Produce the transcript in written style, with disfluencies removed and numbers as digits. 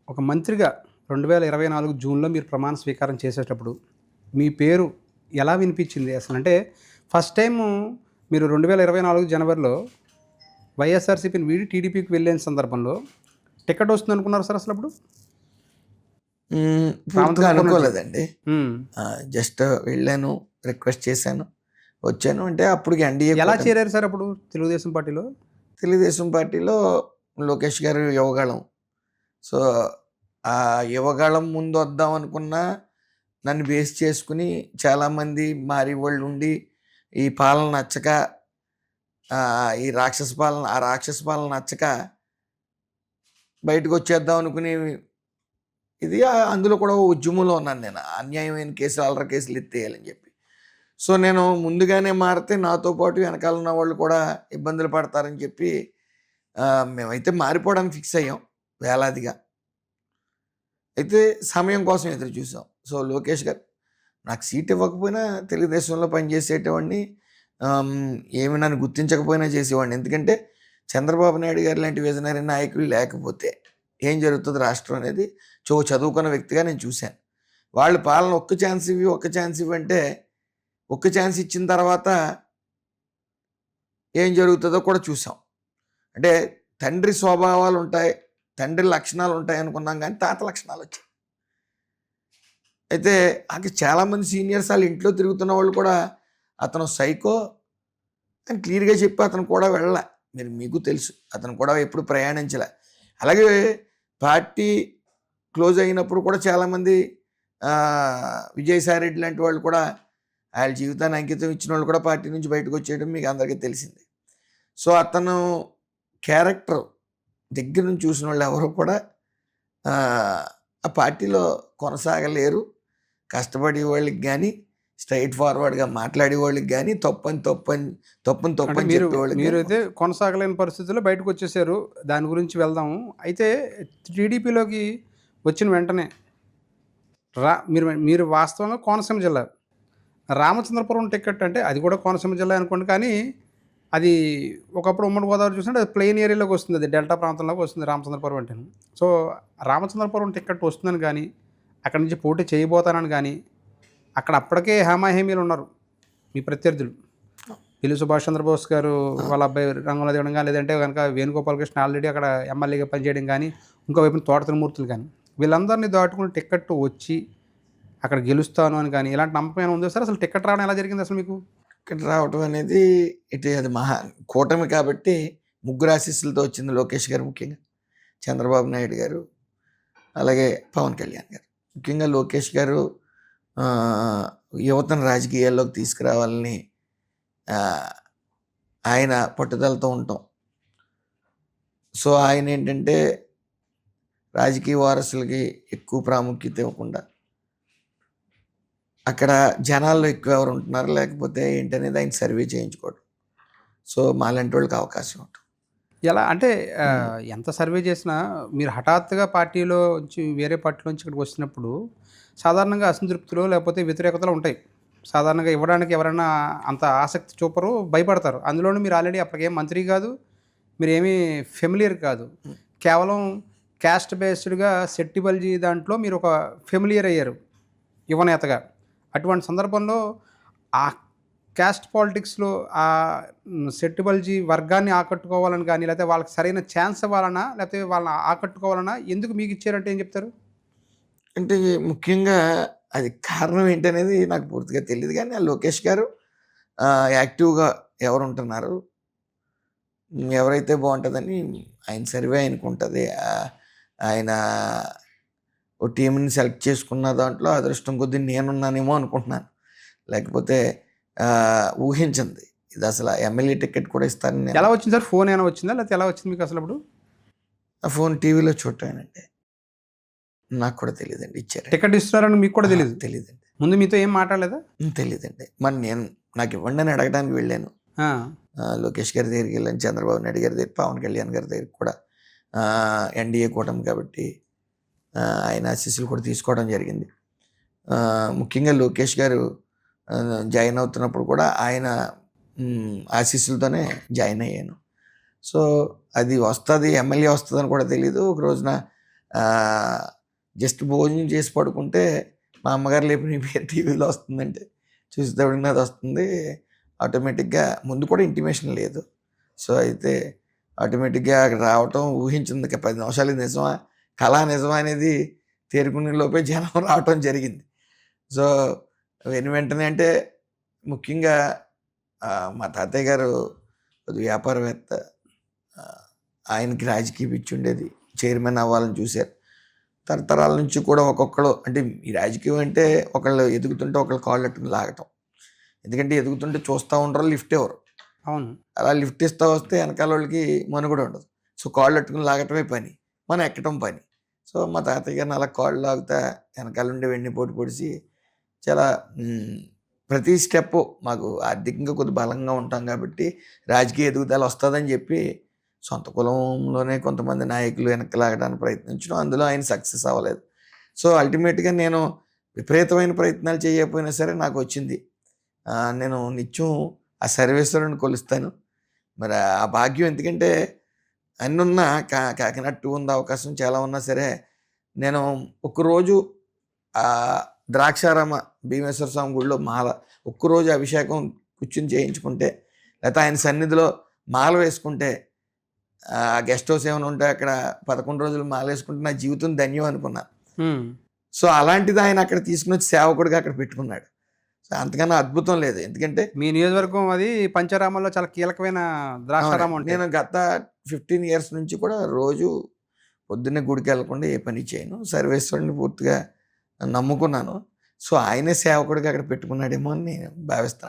ఒక మంత్రిగా 2024 జూన్‌లో మీరు ప్రమాణ స్వీకారం చేసేటప్పుడు, మీ పేరు ఎలా వినిపించింది అసలంటే, ఫస్ట్ టైము మీరు 2024 జనవరిలో వైఎస్ఆర్‌సీపీని వీడి టీడీపీకి వెళ్ళిన సందర్భంలో టికెట్ వస్తుందనుకున్నారా సార్ అసలప్పుడు? పూర్తిగా రామచంద్రపురం నుంచి. అనుకోలేదండి. హ్మ్. జస్ట్ వెళ్ళాను, రిక్వెస్ట్ చేశాను. వచ్చాను అంటే అప్పటికి ఎన్‌డీఏ ఎలా కూటమి. చేరారు సార్ అప్పుడు తెలుగుదేశం పార్టీలో? తెలుగుదేశం పార్టీలో లోకేష్ గారు యువగళం. సో, ఆ యువగళం ముందొద్దాం అనుకున్నా, నన్ను బేస్ చేసుకొని చాలామంది మారేవాళ్ళుండి, ఈ పాలన నచ్చక ఈ రాక్షస పాలన నచ్చక బయటకొచ్చేద్దాం అనుకుని ఇది అందులో కూడా ఓ ఉద్యమంలో ఉన్నాను నేను. అన్యాయమైన కేసులు, అల్లరి కేసులు ఎత్తేయాలని చెప్పి. సో, నేను ముందుగానే మారితే నాతో పాటు వెనకాల ఉన్న వాళ్ళు కూడా ఇబ్బందులు పడతారని చెప్పి మేమైతే మారిపోవడానికి ఫిక్స్ అయ్యాం వేలాదిగా. అయితే సమయం కోసం ఎదురు చూసాం. సో, లోకేష్ గారు నాకు సీట్ ఇవ్వకపోయినా తెలుగుదేశంలో పనిచేసేటవాడిని. ఏమి నన్ను గుర్తించకపోయినా చేసేవాడిని. ఎందుకంటే చంద్రబాబు నాయుడు గారు లాంటి విజనరీ నాయకులు లేకపోతే ఏం జరుగుతుంది రాష్ట్రం అనేది చదువుకున్న వ్యక్తిగా నేను చూశాను. వాళ్ళు పాలన ఒక్క ఛాన్స్ ఇవ్వంటే ఒక్క ఛాన్స్ ఇచ్చిన తర్వాత ఏం జరుగుతుందో కూడా చూసాం. అంటే తండ్రి స్వభావాలు ఉంటాయి, తండ్రి లక్షణాలు ఉంటాయి అనుకున్నాం, కానీ తాత లక్షణాలు వచ్చాయి. అయితే అది చాలామంది సీనియర్స్ వాళ్ళ ఇంట్లో తిరుగుతున్న వాళ్ళు కూడా అతను సైకో అని క్లియర్గా చెప్పి అతను కూడా వెళ్ళలే. మీకు తెలుసు, అతను కూడా ఎప్పుడు ప్రయాణించలే. అలాగే పార్టీ క్లోజ్ అయినప్పుడు కూడా చాలామంది విజయసాయి రెడ్డి లాంటి వాళ్ళు కూడా వాళ్ళ జీవితాన్ని అంకితం ఇచ్చిన వాళ్ళు కూడా పార్టీ నుంచి బయటకు వచ్చేయడం మీకు అందరికీ తెలిసింది. సో, అతను క్యారెక్టర్ దగ్గర నుంచి చూసిన వాళ్ళు ఎవరు కూడా ఆ పార్టీలో కొనసాగలేరు. కష్టపడే వాళ్ళకి కానీ, స్ట్రైట్ ఫార్వర్డ్గా మాట్లాడే వాళ్ళకి కానీ, తప్పని చెప్పేవాళ్ళకి మీరైతే కొనసాగలేని పరిస్థితుల్లో బయటకు వచ్చేసారు. దాని గురించి వెళ్దాము. అయితే టీడీపీలోకి వచ్చిన వెంటనే మీరు వాస్తవంగా కోనసీమ జిల్లా. రామచంద్రపురం టికెట్ అంటే అది కూడా కోనసీమ జిల్లా అనుకోండి, కానీ అది ఒకప్పుడు ఉమ్మడి గోదావరి చూసినట్టు అది ప్లెయిన్ ఏరియాలోకి వస్తుంది. అది డెల్టా ప్రాంతంలోకి వస్తుంది రామచంద్రపురం అంటేను. సో, రామచంద్రపురం టికెట్ వస్తుందని కానీ, అక్కడి నుంచి పోటీ చేయబోతానని కానీ, అక్కడ అప్పటికే హేమాహేమీలు ఉన్నారు మీ ప్రత్యర్థులు. పిల్లి సుభాష్ చంద్రబోస్ గారు వాళ్ళ అబ్బాయి రంగంలో దిగడం కానీ, లేదంటే కనుక వేణుగోపాలకృష్ణ ఆల్రెడీ అక్కడ ఎమ్మెల్యేగా పనిచేయడం కానీ, ఇంకోవైపున తోట తిరుమూర్తులు కానీ, వీళ్ళందరినీ దాటుకుని టికెట్ వచ్చి అక్కడ గెలుస్తాను అని కానీ, ఇలాంటి నమ్మకం ఏమైనా ఉందా సార్? అసలు టికెట్ రావడం ఎలా జరిగింది అసలు మీకు? టికెట్ రావటం అనేది అది కూటమి కాబట్టి ముగ్గురు ఆశీస్సులతో వచ్చింది. లోకేష్ గారు ముఖ్యంగా, చంద్రబాబు నాయుడు గారు, అలాగే పవన్ కళ్యాణ్ గారు. ముఖ్యంగా లోకేష్ గారు యువతను రాజకీయాల్లోకి తీసుకురావాలని ఆయన పట్టుదలతో ఉంటాం. సో, ఆయన ఏంటంటే రాజకీయ వారసులకి ఎక్కువ ప్రాముఖ్యత ఇవ్వకుండా అక్కడ జనాల్లో ఎక్కువ ఎవరు ఉంటున్నారు లేకపోతే ఏంటనేది ఆయన సర్వే చేయించుకోవడం. సో, మాలాంటి వాళ్ళకి అవకాశం ఉంటుంది. ఎలా అంటే ఎంత సర్వే చేసినా మీరు హఠాత్తుగా పార్టీలో నుంచి వేరే పార్టీలో నుంచి ఇక్కడికి వచ్చినప్పుడు సాధారణంగా అసంతృప్తిలో లేకపోతే వ్యతిరేకతలు ఉంటాయి. సాధారణంగా ఇవ్వడానికి ఎవరైనా అంత ఆసక్తి చూపరు, భయపడతారు. అందులోనూ మీరు ఆల్రెడీ అప్పటికేం మంత్రి కాదు, మీరేమీ ఫెమిలియర్ కాదు. కేవలం క్యాస్ట్ బేస్డ్గా సెట్టిబల్జీ దాంట్లో మీరు ఒక ఫెమిలియర్ అయ్యారు యువనేతగా. అటువంటి సందర్భంలో ఆ క్యాస్ట్ పాలిటిక్స్లో ఆ సెట్టిబల్జీ వర్గాన్ని ఆకట్టుకోవాలని కానీ, లేకపోతే వాళ్ళకి సరైన ఛాన్స్ ఇవ్వాలన్నా, లేకపోతే వాళ్ళని ఆకట్టుకోవాలన్నా ఎందుకు మీకు ఇచ్చారంటే ఏం చెప్తారు? అంటే ముఖ్యంగా అది కారణం ఏంటనేది నాకు పూర్తిగా తెలియదు, కానీ ఆ లోకేష్ గారు యాక్టివ్గా ఎవరు ఉంటున్నారు, ఎవరైతే బాగుంటుందని ఆయన సర్వే ఆయనకు ఉంటుంది. ఆయన ఓ టీంని సెలెక్ట్ చేసుకున్న దాంట్లో అదృష్టం కొద్దీ నేనున్నానేమో అనుకుంటున్నాను. లేకపోతే ఊహించింది ఇది అసలు ఎమ్మెల్యే టికెట్ కూడా ఇస్తానని. ఎలా వచ్చింది సార్? ఫోన్ ఏమైనా వచ్చిందా, లేకపోతే ఎలా వచ్చింది మీకు అసలు అప్పుడు? ఆ ఫోన్ టీవీలో చూడటమేనండి. నాకు కూడా తెలియదండి ఇచ్చారు. టికెట్ ఇస్తున్నారని మీకు కూడా తెలియదు? తెలియదండి. ముందు మీతో ఏం మాట్లాడలేదా? తెలియదండి. మరి నాకు ఇవ్వండి అని అడగడానికి వెళ్ళాను. లోకేష్ గారి దగ్గరికి వెళ్ళాను, చంద్రబాబు నాయుడు గారి దగ్గర, పవన్ కళ్యాణ్ గారి దగ్గర కూడా. ఎన్డీఏ కూటమి కాబట్టి ఆయన ఆశీస్సులు కూడా తీసుకోవడం జరిగింది. ముఖ్యంగా లోకేష్ గారు జాయిన్ అవుతున్నప్పుడు కూడా ఆయన ఆశీస్సులతోనే జాయిన్ అయ్యాను. సో, అది వస్తుంది, ఎమ్మెల్యే వస్తుందని కూడా తెలీదు. ఒక రోజున జస్ట్ భోజనం చేసి పడుకుంటే మా అమ్మగారు లేపి నీ పేరు టీవీలో వస్తుందంటే చూసేటప్పటికి అది వస్తుంది. ఆటోమేటిక్గా ముందు కూడా ఇంటిమేషన్ లేదు. సో అయితే ఆటోమేటిక్గా అక్కడ రావటం ఊహించింది 10 నిమిషాలు నిజమా కళా నిజమా అనేది తేరుకునే లోపే జనం రావటం జరిగింది. సో వెంటనే అంటే ముఖ్యంగా మా తాతయ్య గారు వ్యాపారవేత్త. ఆయనకి రాజకీయ పిచ్చి ఉండేది. చైర్మన్ అవ్వాలని చూశారు. తరతరాల నుంచి కూడా ఒక్కొక్కరు అంటే ఈ రాజకీయం అంటే ఒకళ్ళు ఎదుగుతుంటే ఒకళ్ళు కాళ్ళు అట్టుకుని లాగటం. ఎందుకంటే ఎదుగుతుంటే చూస్తూ ఉంటారు, లిఫ్ట్ ఇవ్వరు. అవును. అలా లిఫ్ట్ ఇస్తూ వస్తే వెనకాల వాళ్ళకి మనుగడ ఉండదు. సో కాళ్ళు అట్టుకుని లాగటమే పని, మనం ఎక్కటం పని. సో మా తాతయ్య గారిని అలా కాళ్ళు లాగుతా వెనకాల ఉండి వెండి పోటీ పొడిచి చాలా ప్రతి స్టెప్ మాకు ఆర్థికంగా కొద్ది బలంగా ఉంటాం కాబట్టి రాజకీయ ఎదుగుదల వస్తుందని చెప్పి సొంత కులంలోనే కొంతమంది నాయకులు వెనక్కి లాగడానికి ప్రయత్నించడం, అందులో ఆయన సక్సెస్ అవ్వలేదు. సో అల్టిమేట్గా నేను విపరీతమైన ప్రయత్నాలు చేయకపోయినా సరే నాకు వచ్చింది. నేను నిత్యం ఆ సర్వేశ్వరుని కొలుస్తాను. మరి ఆ భాగ్యం ఎందుకంటే అన్నున్న కాకినాడ 2 ఉంది అవకాశం చాలా ఉన్నా సరే నేను ఒక్కరోజు ద్రాక్షారామ భీమేశ్వర స్వామి గుడిలో మాల ఒక్కరోజు అభిషేకం కూర్చుని చేయించుకుంటే లేకపోతే ఆయన సన్నిధిలో మాల వేసుకుంటే గెస్ట్ హౌస్ ఏమైనా ఉంటే అక్కడ 11 రోజులు మాల వేసుకుంటే నా జీవితం ధన్యం అనుకున్నా. సో అలాంటిది ఆయన అక్కడ తీసుకుని వచ్చి సేవకుడిగా అక్కడ పెట్టుకున్నాడు. సో అంతకన్నా అద్భుతం లేదు. ఎందుకంటే మీ నియోజకవర్గం అది పంచరామాల్లో చాలా కీలకమైన ద్రాక్షారామం. నేను గత 15 ఇయర్స్ నుంచి కూడా రోజు పొద్దున్నే గుడికి వెళ్ళకుండా ఏ పని చేయను. సర్వేశ్వరుని పూర్తిగా నమ్ముకున్నాను. సో ఆయనే సేవకుడిగా అక్కడ పెట్టుకున్నాడేమో అని నేను భావిస్తాను.